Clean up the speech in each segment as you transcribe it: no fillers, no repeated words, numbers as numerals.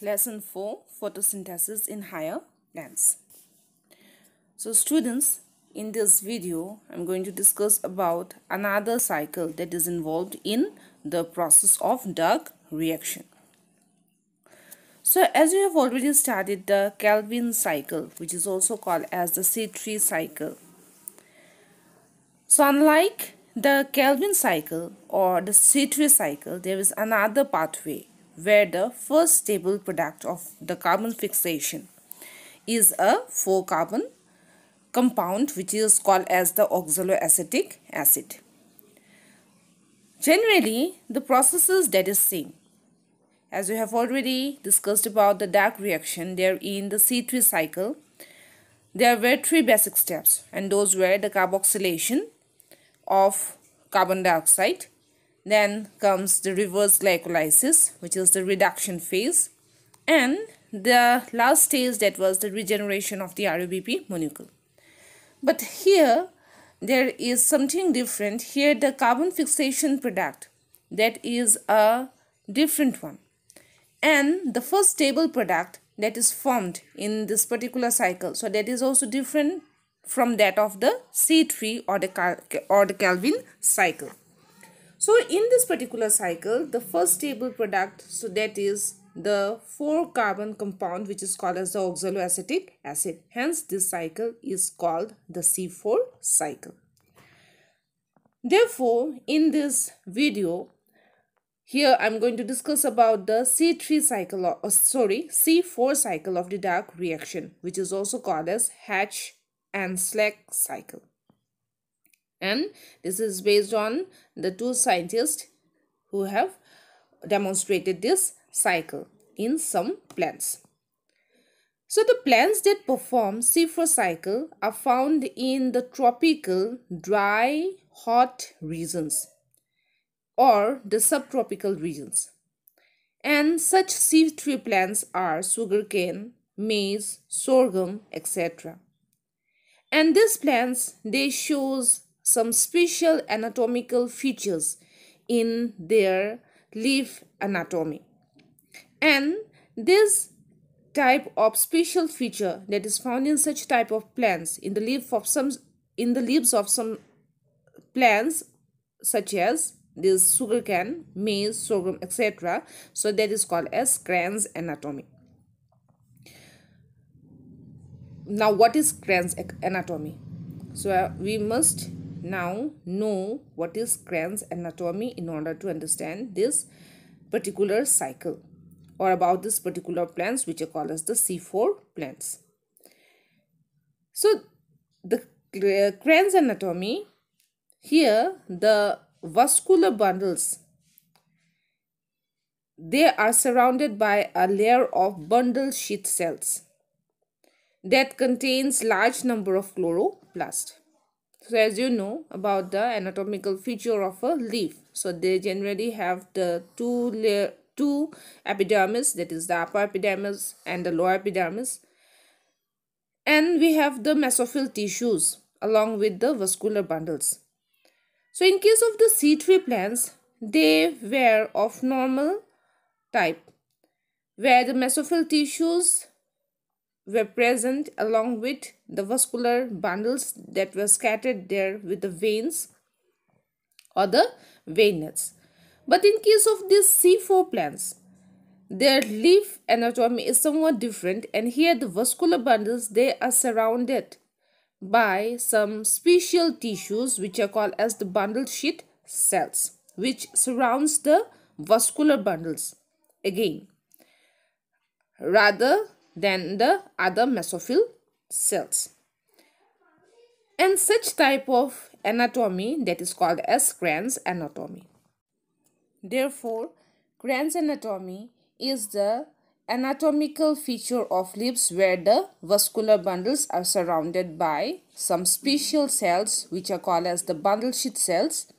Lesson 4, Photosynthesis in higher plants. So students, in this video I'm going to discuss about another cycle that is involved in the process of dark reaction. So as you have already studied the Calvin cycle, which is also called as the C3 cycle. So unlike the Calvin cycle or the C3 cycle, there is another pathway where the first stable product of the carbon fixation is a 4-carbon compound which is called as the oxaloacetic acid. Generally, the process is that is same. As we have already discussed about the dark reaction, there in the C3 cycle, there were 3 basic steps, and those were the carboxylation of carbon dioxide. Then comes the reverse glycolysis, which is the reduction phase, and the last stage, that was the regeneration of the RUBP molecule. But here there is something different. Here the carbon fixation product, that is a different one, and the first stable product that is formed in this particular cycle, so that is also different from that of the C3 or the Calvin cycle. So in this particular cycle, the first stable product, so that is the 4-carbon compound which is called as the oxaloacetic acid. Hence this cycle is called the C4 cycle. Therefore, in this video, here I am going to discuss about the C4 cycle of the dark reaction, which is also called as Hatch and Slack cycle. And this is based on the 2 scientists who have demonstrated this cycle in some plants. So the plants that perform C4 cycle are found in the tropical, dry, hot regions or the subtropical regions. And such C3 plants are sugarcane, maize, sorghum, etc. And these plants, they shows some special anatomical features in their leaf anatomy. And this type of special feature that is found in such type of plants in the leaves of some plants such as this sugarcane, maize, sorghum, etc. So that is called as Kranz anatomy. Now what is Kranz anatomy? So we must now know what is Kranz anatomy in order to understand this particular cycle or about this particular plants which are called as the C4 plants. So the Kranz anatomy, here the vascular bundles, they are surrounded by a layer of bundle sheath cells that contains large number of chloroplasts. So as you know about the anatomical feature of a leaf, so they generally have the two epidermis, that is the upper epidermis and the lower epidermis, and we have the mesophyll tissues along with the vascular bundles. So in case of the C3 plants, they were of normal type, where the mesophyll tissues were present along with the vascular bundles that were scattered there with the veins or the veinlets. But in case of these C4 plants, their leaf anatomy is somewhat different, and here the vascular bundles, they are surrounded by some special tissues which are called as the bundle sheath cells, which surrounds the vascular bundles again, rather than the other mesophyll cells. And such type of anatomy, that is called as Kranz anatomy. Therefore, Kranz anatomy is the anatomical feature of leaves where the vascular bundles are surrounded by some special cells which are called as the bundle sheath cells,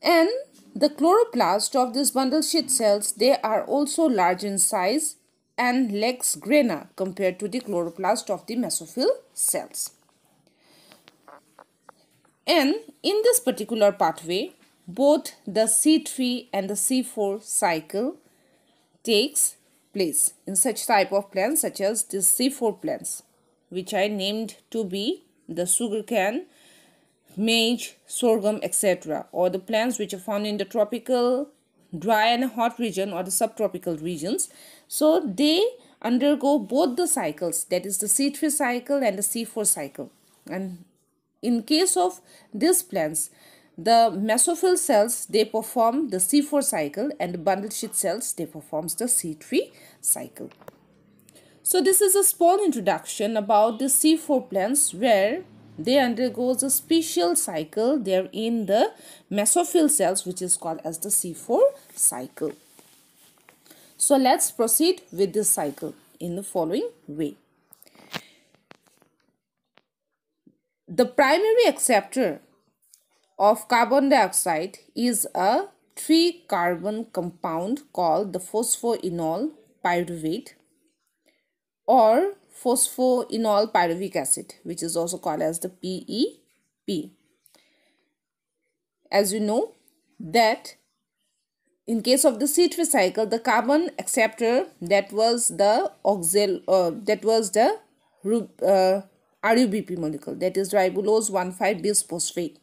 and the chloroplast of these bundle sheath cells, they are also large in size and less granular compared to the chloroplast of the mesophyll cells. And in this particular pathway, both the C3 and the C4 cycle takes place in such type of plants such as the C4 plants, which I named to be the sugarcane, maize, sorghum, etc., or the plants which are found in the tropical, dry and hot region or the subtropical regions. So they undergo both the cycles, that is the C3 cycle and the C4 cycle. And in case of these plants, the mesophyll cells, they perform the C4 cycle, and the bundle sheath cells, they performs the C3 cycle. So this is a small introduction about the C4 plants, where they undergo a special cycle there in the mesophyll cells, which is called as the C4 cycle. So let's proceed with this cycle in the following way. The primary acceptor of carbon dioxide is a 3-carbon compound called the phosphoenol pyruvate or phosphoenol pyruvic acid, which is also called as the PEP. As you know that in case of the C3 cycle, the carbon acceptor, that was the RUBP molecule, that is ribulose 1,5-bisphosphate.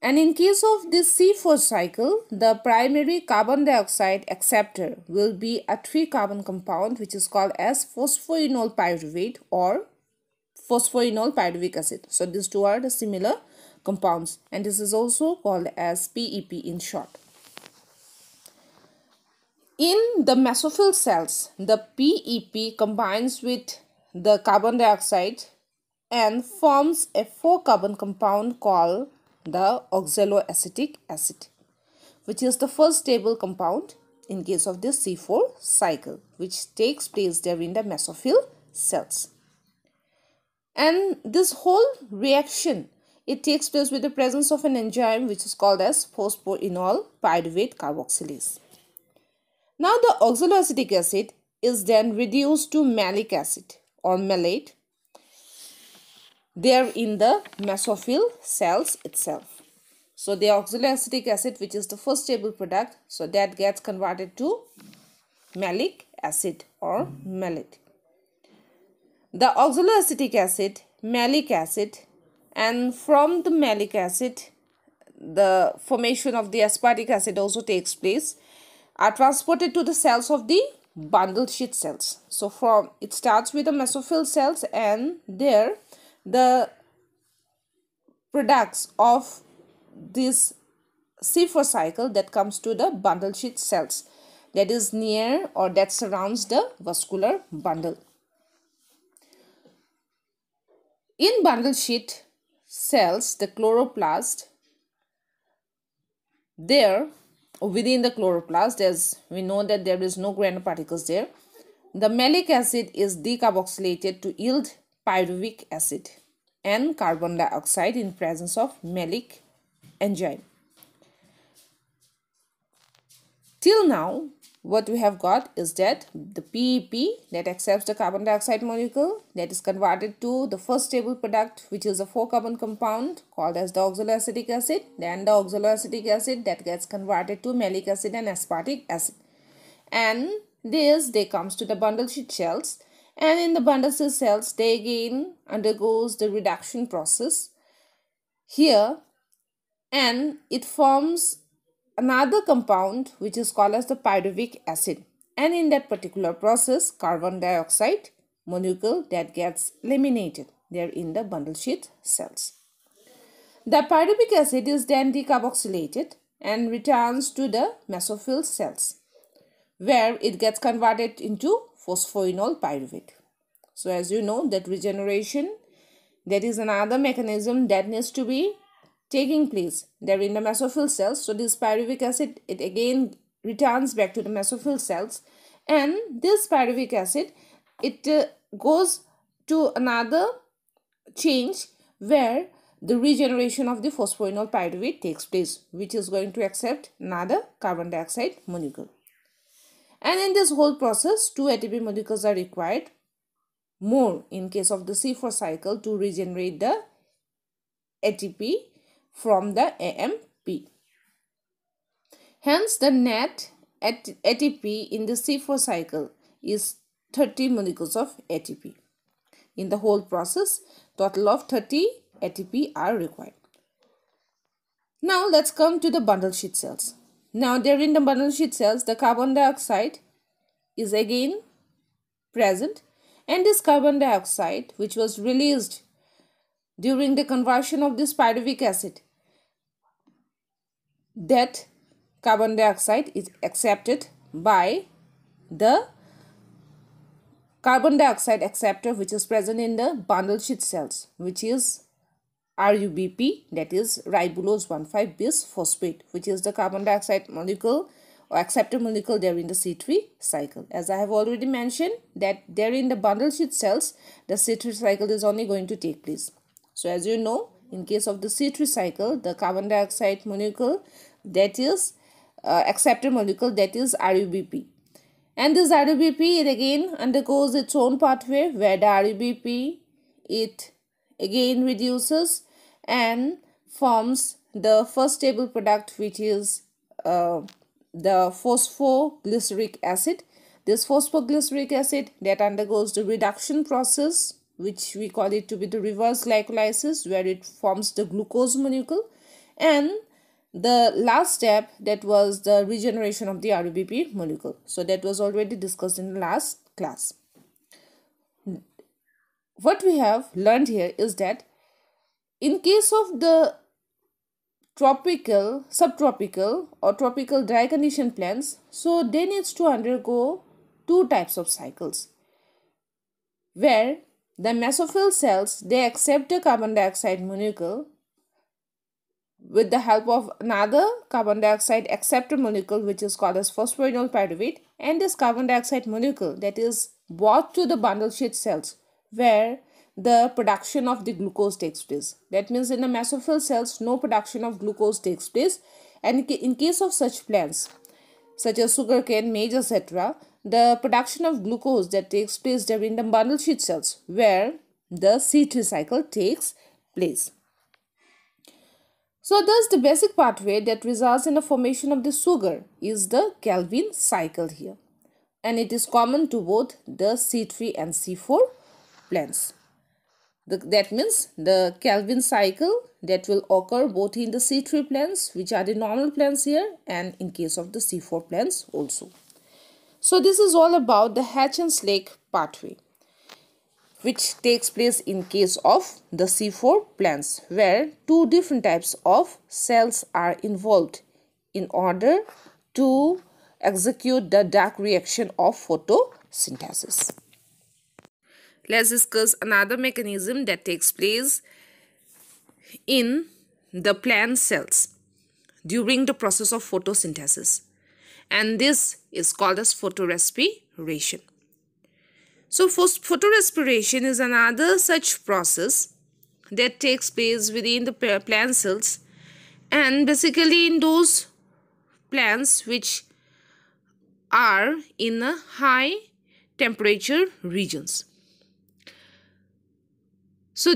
And in case of this C4 cycle, the primary carbon dioxide acceptor will be a 3-carbon compound which is called as phosphoenol pyruvate or phosphoenol pyruvic acid. So these two are the similar compounds, and this is also called as PEP in short. In the mesophyll cells, the PEP combines with the carbon dioxide and forms a 4-carbon compound called the oxaloacetic acid, which is the first stable compound in case of this C4 cycle, which takes place there in the mesophyll cells. And this whole reaction, it takes place with the presence of an enzyme which is called as phosphoenol pyruvate carboxylase. Now the oxaloacetic acid is then reduced to malic acid or malate there in the mesophyll cells itself. So the oxaloacetic acid, which is the first stable product, so that gets converted to malic acid or malate. The oxaloacetic acid, malic acid, and from the malic acid, the formation of the aspartic acid also takes place, are transported to the cells of the bundle sheath cells. So from it starts with the mesophyll cells, and there the products of this C4 cycle that comes to the bundle sheath cells, that is near or that surrounds the vascular bundle. In bundle sheath cells, the chloroplast, there within the chloroplast, as we know that there is no granular particles there, the malic acid is decarboxylated to yield pyruvic acid and carbon dioxide in presence of malic enzyme. Till now, what we have got is that the PEP that accepts the carbon dioxide molecule, that is converted to the first stable product, which is a 4-carbon compound called as the oxaloacetic acid. Then the oxaloacetic acid that gets converted to malic acid and aspartic acid. And they comes to the bundle sheath cells, and in the bundle sheath cells they again undergoes the reduction process here, and it forms another compound which is called as the pyruvic acid, and in that particular process carbon dioxide molecule that gets eliminated there in the bundle sheath cells. The pyruvic acid is then decarboxylated and returns to the mesophyll cells, where it gets converted into phosphoenol pyruvate. So as you know that regeneration, that is another mechanism that needs to be taking place there in the mesophyll cells. So this pyruvic acid, it again returns back to the mesophyll cells, and this pyruvic acid, it goes to another change where the regeneration of the phosphoenol pyruvate takes place, which is going to accept another carbon dioxide molecule. And in this whole process, 2 ATP molecules are required more in case of the C4 cycle to regenerate the ATP from the AMP. Hence, the net ATP in the C4 cycle is 30 molecules of ATP. In the whole process, total of 30 ATP are required. Now let's come to the bundle sheet cells. Now during the bundle sheet cells, the carbon dioxide is again present, and this carbon dioxide, which was released during the conversion of this pyruvic acid, that carbon dioxide is accepted by the carbon dioxide acceptor which is present in the bundle sheet cells, which is RUBP, that is ribulose 1,5-bis phosphate, which is the carbon dioxide molecule or acceptor molecule there in the C3 cycle. As I have already mentioned that there in the bundle sheet cells, the C3 cycle is only going to take place. So as you know, in case of the C3 cycle, the carbon dioxide molecule, that is acceptor molecule, that is RUBP. And this RUBP, it again undergoes its own pathway where the RUBP, it again reduces and forms the first stable product, which is the phosphoglyceric acid. This phosphoglyceric acid that undergoes the reduction process, which we call it to be the reverse glycolysis, where it forms the glucose molecule, and the last step, that was the regeneration of the RUBP molecule. So that was already discussed in the last class. What we have learned here is that in case of the tropical, subtropical or tropical dry condition plants, so they needs to undergo two types of cycles, where the mesophyll cells, they accept the carbon dioxide molecule with the help of another carbon dioxide acceptor molecule, which is called as phosphoenol pyruvate, and this carbon dioxide molecule that is brought to the bundle sheet cells where the production of the glucose takes place. That means in the mesophyll cells, no production of glucose takes place, and in case of such plants such as sugarcane, maize, etc., the production of glucose that takes place there in the bundle sheet cells where the C3 cycle takes place. So thus the basic pathway that results in the formation of the sugar is the Calvin cycle here, and it is common to both the C3 and C4 plants. That means the Calvin cycle that will occur both in the C3 plants, which are the normal plants here, and in case of the C4 plants also. So this is all about the Hatch and Slake pathway, which takes place in case of the C4 plants, where two different types of cells are involved in order to execute the dark reaction of photosynthesis. Let's discuss another mechanism that takes place in the plant cells during the process of photosynthesis, and this is called as photorespiration. So photorespiration is another such process that takes place within the plant cells, and basically in those plants which are in a high temperature regions. So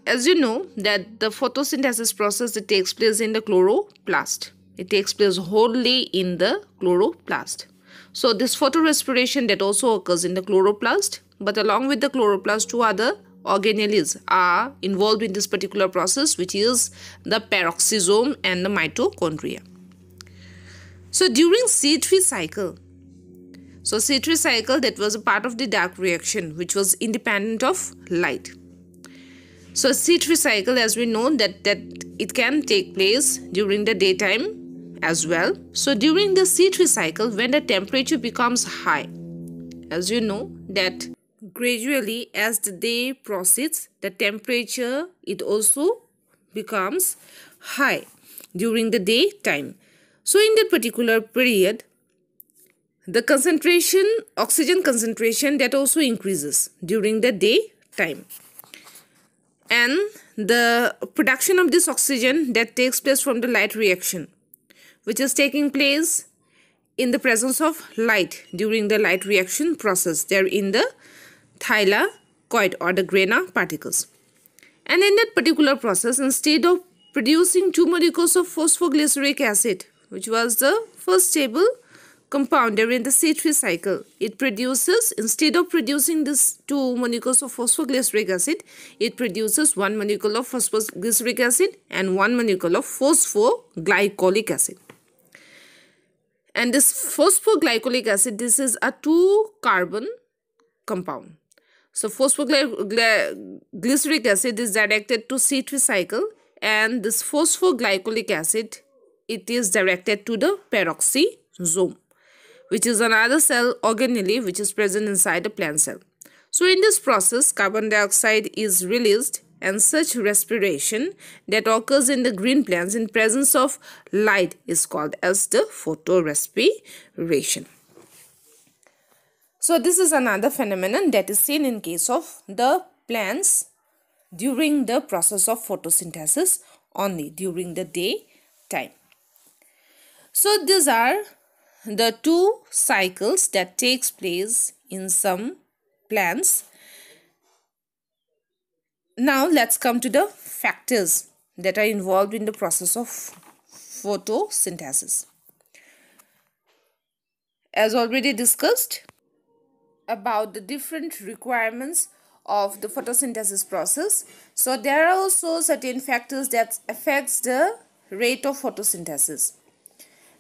as you know that the photosynthesis process that takes place in the chloroplast, it takes place wholly in the chloroplast. So this photorespiration that also occurs in the chloroplast, but along with the chloroplast, two other organelles are involved in this particular process, which is the peroxisome and the mitochondria. So during C3 cycle, that was a part of the dark reaction which was independent of light. So C3 cycle, as we know that it can take place during the daytime as well. So during the C3 cycle, when the temperature becomes high, as you know that gradually as the day proceeds, the temperature, it also becomes high during the daytime. So in that particular period, the oxygen concentration, that also increases during the daytime. And the production of this oxygen that takes place from the light reaction, which is taking place in the presence of light during the light reaction process there in the thylakoid or the grana particles. And in that particular process, instead of producing 2 molecules of phosphoglyceric acid, which was the first stable compound during the C3 cycle, it produces, instead of producing this 2 molecules of phosphoglyceric acid, it produces 1 molecule of phosphoglyceric acid and 1 molecule of phosphoglycolic acid. And this phosphoglycolic acid, this is a 2-carbon compound. So phosphoglyceric acid is directed to C3 cycle, and this phosphoglycolic acid, it is directed to the peroxisome, which is another cell organelle which is present inside a plant cell. So in this process, carbon dioxide is released, and such respiration that occurs in the green plants in presence of light is called as the photorespiration. So this is another phenomenon that is seen in case of the plants during the process of photosynthesis only, during the daytime. So these are the 2 cycles that takes place in some plants. Now let's come to the factors that are involved in the process of photosynthesis. As already discussed about the different requirements of the photosynthesis process, so there are also certain factors that affects the rate of photosynthesis,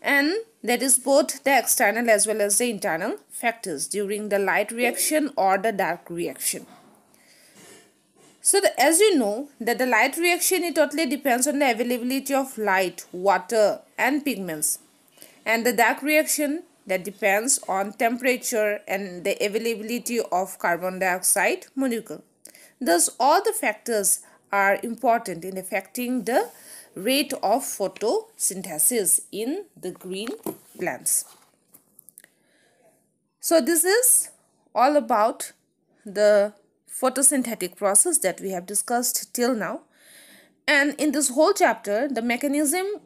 and that is both the external as well as the internal factors during the light reaction or the dark reaction. So as you know that the light reaction, it totally depends on the availability of light, water and pigments, and the dark reaction, that depends on temperature and the availability of carbon dioxide molecule. Thus all the factors are important in affecting the rate of photosynthesis in the green plants. So this is all about the photosynthetic process that we have discussed till now, and in this whole chapter the mechanism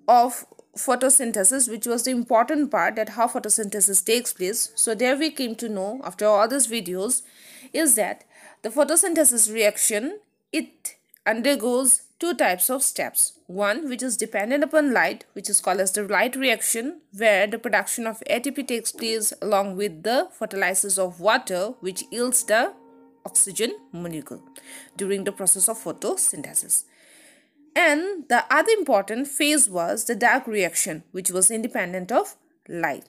of photosynthesis, which was the important part, that how photosynthesis takes place. So there we came to know after all these videos is that the photosynthesis reaction, it undergoes 2 types of steps. One which is dependent upon light, which is called as the light reaction, where the production of ATP takes place along with the photolysis of water, which yields the oxygen molecule during the process of photosynthesis. And the other important phase was the dark reaction, which was independent of light.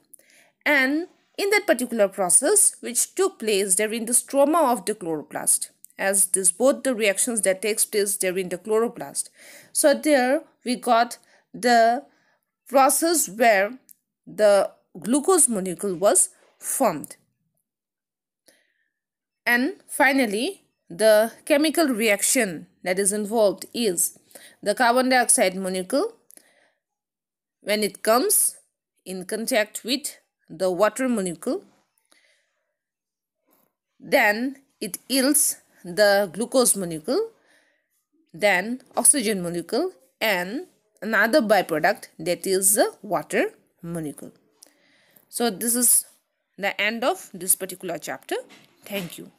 And in that particular process, which took place during the stroma of the chloroplast, as this both the reactions that takes place during the chloroplast. So there we got the process where the glucose molecule was formed. And finally, the chemical reaction that is involved is the carbon dioxide molecule, when it comes in contact with the water molecule, then it yields the glucose molecule, then oxygen molecule, and another byproduct, that is the water molecule. So this is the end of this particular chapter. Thank you.